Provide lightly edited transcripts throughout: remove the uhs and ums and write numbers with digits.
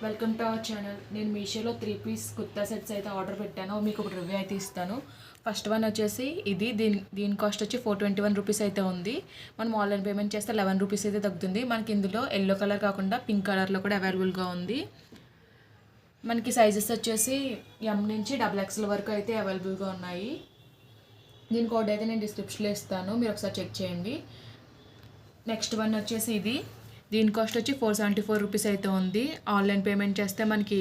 Welcome to our channel. నేను మీషోలో 3 piece kurta sets అయితే ఆర్డర్ పెట్టాను. మీకు ఒక రివ్యూ అయితే ఇస్తాను. ఫస్ట్ వన్ వచ్చేసి ఇది దీని కాస్ట్ వచ్చి 421 రూపీస్ అయితే ఉంది. మనం ఆన్లైన్ పేమెంట్ చేస్తే 11 రూపీస్ అయితే తగ్గుతుంది. మనకి ఇందులో ఎల్లో కలర్ కాకుండా పింక్ కలర్లో కూడా అవైలబుల్గా ఉంది. మనకి సైజెస్ వచ్చేసి ఎం నుంచి XXL వరకు అయితే అవైలబుల్గా ఉన్నాయి. దీని కోడ్ అయితే నేను డిస్క్రిప్షన్లో ఇస్తాను, మీరు ఒకసారి చెక్ చేయండి. నెక్స్ట్ వన్ వచ్చేసి దీని కాస్ట్ వచ్చి 474 రూపీస్ అయితే ఉంది. ఆన్లైన్ పేమెంట్ చేస్తే మనకి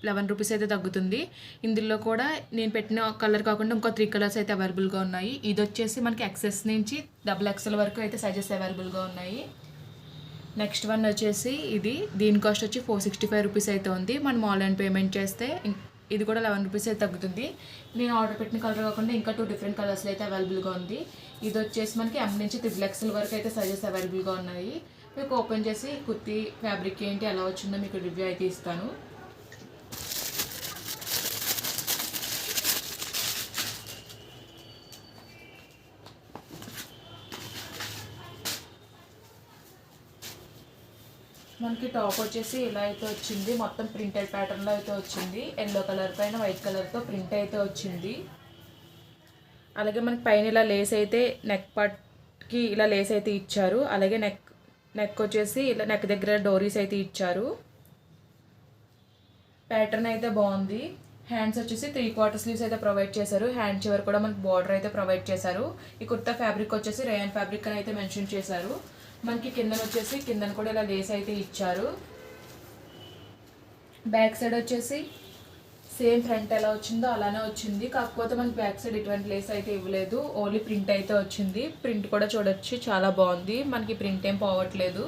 11 రూపీస్ అయితే తగ్గుతుంది. ఇందులో కూడా నేను పెట్టిన కలర్ కాకుండా ఇంకో 3 కలర్స్ అయితే అవైలబుల్గా ఉన్నాయి. ఇది వచ్చేసి మనకి XS నుంచి XXL వరకు అయితే సైజెస్ అవైలబుల్గా ఉన్నాయి. నెక్స్ట్ వన్ వచ్చేసి దీని కాస్ట్ వచ్చి 465 రూపీస్ అయితే ఉంది. మనం ఆన్లైన్ పేమెంట్ చేస్తే ఇది కూడా 11 రూపీస్ అయితే తగ్గుతుంది. నేను ఆర్డర్ పెట్టిన కలర్ కాకుండా ఇంకా 2 డిఫరెంట్ కలర్స్లో అయితే అవైలబుల్గా ఉంది. ఇది వచ్చేసి మనకి M నుంచి XXL వరకు అయితే సైజెస్ అవైలబుల్గా ఉన్నాయి. మీకు ఓపెన్ చేసి కుర్తీ ఫ్యాబ్రిక్ ఏంటి ఎలా వచ్చిందో మీకు రివ్యూ అయితే ఇస్తాను. మనకి టాప్ వచ్చేసి ఇలా అయితే వచ్చింది. మొత్తం ప్రింటెడ్ ప్యాటర్న్లో అయితే వచ్చింది. ఎల్లో కలర్ పైన వైట్ కలర్తో ప్రింట్ అయితే వచ్చింది. అలాగే మనకి పైన ఇలా లేస్ అయితే నెక్ పార్ట్కి ఇలా లేస్ అయితే ఇచ్చారు. అలాగే నెక్ వచ్చేసి ఇలా నెక్ దగ్గర డోరీస్ అయితే ఇచ్చారు. ప్యాటర్న్ అయితే బాగుంది. హ్యాండ్స్ వచ్చేసి 3/4 స్లీవ్స్ అయితే ప్రొవైడ్ చేశారు. హ్యాండ్ చివరి కూడా మనకి బార్డర్ అయితే ప్రొవైడ్ చేశారు. ఈ కుర్తా ఫ్యాబ్రిక్ వచ్చేసి రేయన్ ఫ్యాబ్రిక్ అని అయితే మెన్షన్ చేశారు. మనకి కిందన కూడా ఇలా లేస్ అయితే ఇచ్చారు. బ్యాక్ సైడ్ వచ్చేసి సేమ్ ఫ్రంట్ ఎలా వచ్చిందో అలానే వచ్చింది. కాకపోతే మనకి బ్యాక్ సైడ్ ఇటువంటి లేస్ అయితే ఇవ్వలేదు, ఓన్లీ ప్రింట్ అయితే వచ్చింది. ప్రింట్ కూడా చూడొచ్చు, చాలా బాగుంది. మనకి ప్రింట్ ఏం పోవట్లేదు.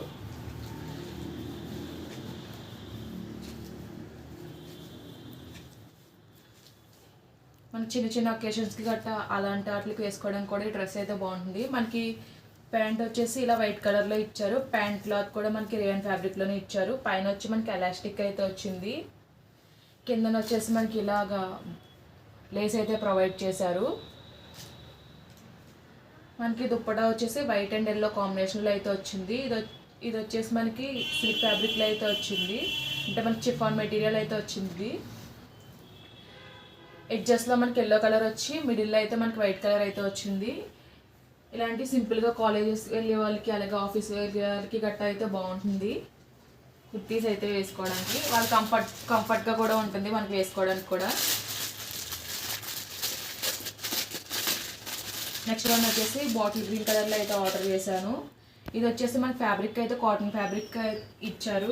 మనకి చిన్న చిన్న ఒకేషన్స్కి గట్టా అలాంటి వాటికి వేసుకోవడానికి కూడా ఈ డ్రెస్ అయితే బాగుంటుంది. మనకి ప్యాంట్ వచ్చేసి ఇలా వైట్ కలర్లో ఇచ్చారు. ప్యాంట్ క్లాత్ కూడా మనకి రేయన్ ఫ్యాబ్రిక్లోనే ఇచ్చారు. పైన వచ్చి మనకి ఎలాస్టిక్ అయితే వచ్చింది. కిందన వచ్చేసి మనకి ఇలాగా లేస్ అయితే ప్రొవైడ్ చేశారు. మనకి దుప్పటా వచ్చేసి వైట్ అండ్ ఎల్లో కాంబినేషన్లో అయితే వచ్చింది. ఇది వచ్చేసి మనకి సిల్క్ ఫ్యాబ్రిక్లో అయితే వచ్చింది. అంటే మనకి చిఫాన్ మెటీరియల్ అయితే వచ్చింది. ఎడ్జెస్లో మనకి ఎల్లో కలర్ వచ్చి మిడిల్లో అయితే మనకి వైట్ కలర్ అయితే వచ్చింది. ఇలాంటి సింపుల్గా కాలేజెస్ వెళ్ళే వాళ్ళకి అలాగే ఆఫీస్ వెళ్ళే వాళ్ళకి గట్టా అయితే బాగుంటుంది కుర్తీస్ అయితే వేసుకోవడానికి. వాళ్ళు కంఫర్ట్గా కూడా ఉంటుంది మనకి వేసుకోవడానికి కూడా. నెక్స్ట్ వన్ వచ్చేసి బాటిల్ గ్రీన్ కలర్లో అయితే ఆర్డర్ చేశాను. ఇది వచ్చేసి మన ఫ్యాబ్రిక్ అయితే కాటన్ ఫ్యాబ్రిక్ ఇచ్చారు.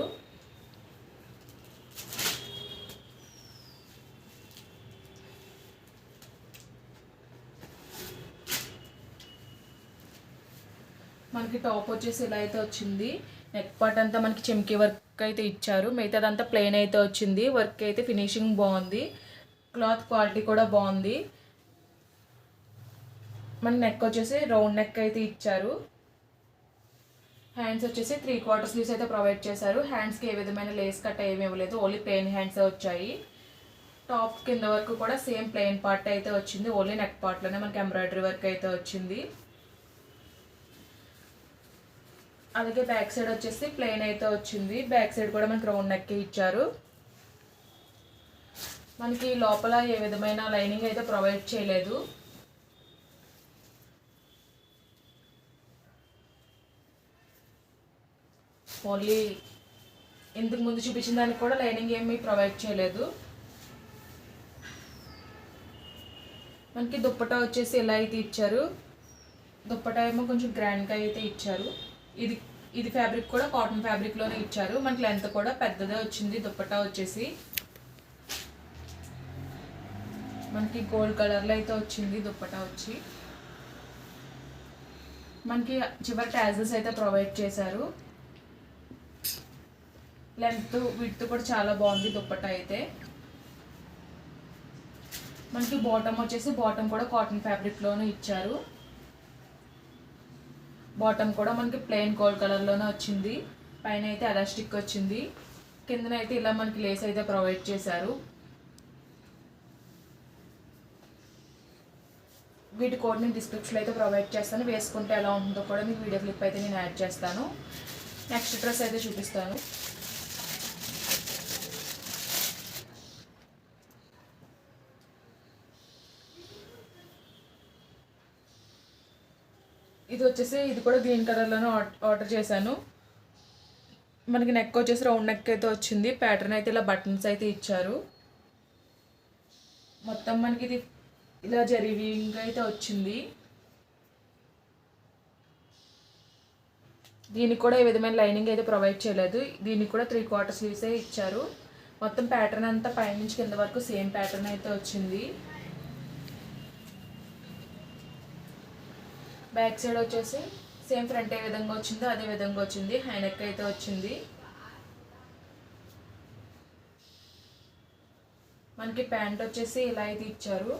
మనకి టాప్ వచ్చేసి ఇలా అయితే వచ్చింది. నెక్ పార్ట్ అంతా మనకి చెమ్కీ వర్క్ అయితే ఇచ్చారు. మిగతాదంతా ప్లెయిన్ అయితే వచ్చింది. వర్క్ అయితే ఫినిషింగ్ బాగుంది. క్లాత్ క్వాలిటీ కూడా బాగుంది. మన నెక్ వచ్చేసి రౌండ్ నెక్ అయితే ఇచ్చారు. హ్యాండ్స్ వచ్చేసి 3/4 స్లీవ్స్ అయితే ప్రొవైడ్ చేశారు. హ్యాండ్స్కి ఏ విధమైన లేస్ కట్ ఏమి ఇవ్వలేదు, ఓన్లీ ప్లెయిన్ హ్యాండ్స్ వచ్చాయి. టాప్ కింద వరకు కూడా సేమ్ ప్లెయిన్ పార్ట్ అయితే వచ్చింది. ఓన్లీ నెక్ పార్ట్లోనే మనకి ఎంబ్రాయిడరీ వర్క్ అయితే వచ్చింది. అలాగే బ్యాక్ సైడ్ వచ్చేసి ప్లెయిన్ అయితే వచ్చింది. బ్యాక్ సైడ్ కూడా మనకి రౌండ్ నెక్ ఇచ్చారు. మనకి లోపల ఏ విధమైన లైనింగ్ అయితే ప్రొవైడ్ చేయలేదు. ఓన్లీ ఇంతకు ముందు చూపించిన దానికి కూడా లైనింగ్ ఏమీ ప్రొవైడ్ చేయలేదు. మనకి దుప్పటా వచ్చేసి ఇలా అయితే ఇచ్చారు. దుప్పటా ఏమో కొంచెం గ్రాండ్గా అయితే ఇచ్చారు. ఇది ఫ్యాబ్రిక్ కూడా కాటన్ ఫ్యాబ్రిక్లోనే ఇచ్చారు. మనకి లెంత్ కూడా పెద్దదే వచ్చింది. దుప్పటా వచ్చేసి మనకి గోల్డ్ కలర్లో అయితే వచ్చింది. దుప్పటా వచ్చి మనకి చివరి టాజల్స్ అయితే ప్రొవైడ్ చేశారు. లెంత్ విడ్త్ కూడా చాలా బాగుంది దుప్పటా అయితే. మనకి బాటమ్ కూడా కాటన్ ఫ్యాబ్రిక్లోనే ఇచ్చారు. బాటమ్ కూడా మనకి ప్లెయిన్ గోల్డ్ కలర్లోనే వచ్చింది. పైన అయితే ఎలాస్టిక్ వచ్చింది. కిందనైతే ఇలా మనకి లేస్ అయితే ప్రొవైడ్ చేశారు. వీటి కోడ్ నేను డిస్క్రిప్షన్లో అయితే ప్రొవైడ్ చేస్తాను. వేసుకుంటే ఎలా ఉంటుందో కూడా మీకు వీడియో క్లిప్ అయితే నేను యాడ్ చేస్తాను. నెక్స్ట్ డ్రెస్ అయితే చూపిస్తాను. ఇది వచ్చేసి ఇది కూడా గ్రీన్ కలర్లోనే ఆర్డర్ చేశాను. మనకి నెక్ వచ్చేసి రౌండ్ నెక్ అయితే వచ్చింది. ప్యాటర్న్ అయితే ఇలా బటన్స్ అయితే ఇచ్చారు. మొత్తం మనకి ఇది ఇలా వీవింగ్ అయితే వచ్చింది. దీనికి కూడా ఏ విధమైన లైనింగ్ అయితే ప్రొవైడ్ చేయలేదు. దీనికి కూడా 3/4 స్లీవ్సే ఇచ్చారు. మొత్తం ప్యాటర్న్ అంతా పైనుంచి కింద వరకు సేమ్ ప్యాటర్న్ అయితే వచ్చింది. బ్యాక్ సైడ్ వచ్చేసి సేమ్ ఫ్రంట్ ఏ విధంగా వచ్చిందో అదే విధంగా వచ్చింది. హై నెక్ అయితే వచ్చింది. మనకి ప్యాంట్ వచ్చేసి ఇలా అయితే ఇచ్చారు.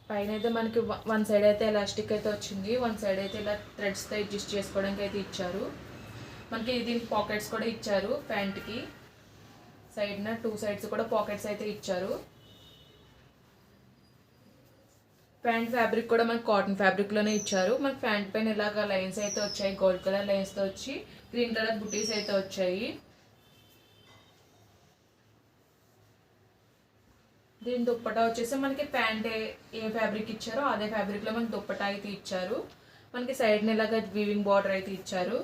పైన అయితే మనకి వన్ సైడ్ అయితే ఎలాస్టిక్ అయితే వచ్చింది. వన్ సైడ్ అయితే ఇలా థ్రెడ్స్తో అడ్జస్ట్ చేసుకోవడానికి అయితే ఇచ్చారు. మనకి దీనికి పాకెట్స్ కూడా ఇచ్చారు. ప్యాంట్కి సైడ్న 2 సైడ్స్ కూడా పాకెట్స్ అయితే ఇచ్చారు. ప్యాంట్ ఫ్యాబ్రిక్ కూడా మనకి కాటన్ ఫ్యాబ్రిక్లోనే ఇచ్చారు. మనకి ప్యాంట్ పైన ఇలాగ లైన్స్ అయితే వచ్చాయి. గోల్డ్ కలర్ లైన్స్తో వచ్చి గ్రీన్ కలర్ బుటీస్ అయితే వచ్చాయి. దీని దుప్పటా వచ్చేసి మనకి ప్యాంట్ ఏ ఫ్యాబ్రిక్ ఇచ్చారో అదే ఫ్యాబ్రిక్లో మనకి దుప్పటా అయితే ఇచ్చారు. మనకి సైడ్ని ఇలాగ వీవింగ్ బార్డర్ అయితే ఇచ్చారు.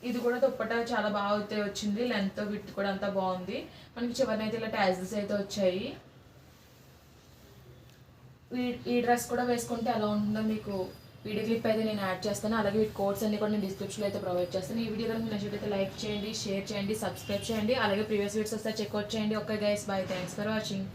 ఇది కూడా దుప్పటా చాలా బాగా అయితే వచ్చింది. లెంత్ విడ్త్ కూడా అంతా బాగుంది. మనకి చివరిన అయితే ఇలా టాజిల్స్ అయితే వచ్చాయి. ఈ డ్రెస్ కూడా వేసుకుంటే ఎలా ఉంటుందో మీకు వీడియో క్లిప్ అయితే నేను యాడ్ చేస్తాను. అలాగే వీటి కోడ్స్ అన్ని కూడా నేను డిస్క్రిప్షన్లో అయితే ప్రొవైడ్ చేస్తాను. ఈ వీడియో కనుక నచ్చినట్లయితే లైక్ చేయండి, షేర్ చేయండి, సబ్స్క్రైబ్ చేయండి. అలాగే ప్రీవియస్ వీడియోస్ వస్తే చెక్అవుట్ చేయండి. Okay guys, bye, thanks for watching.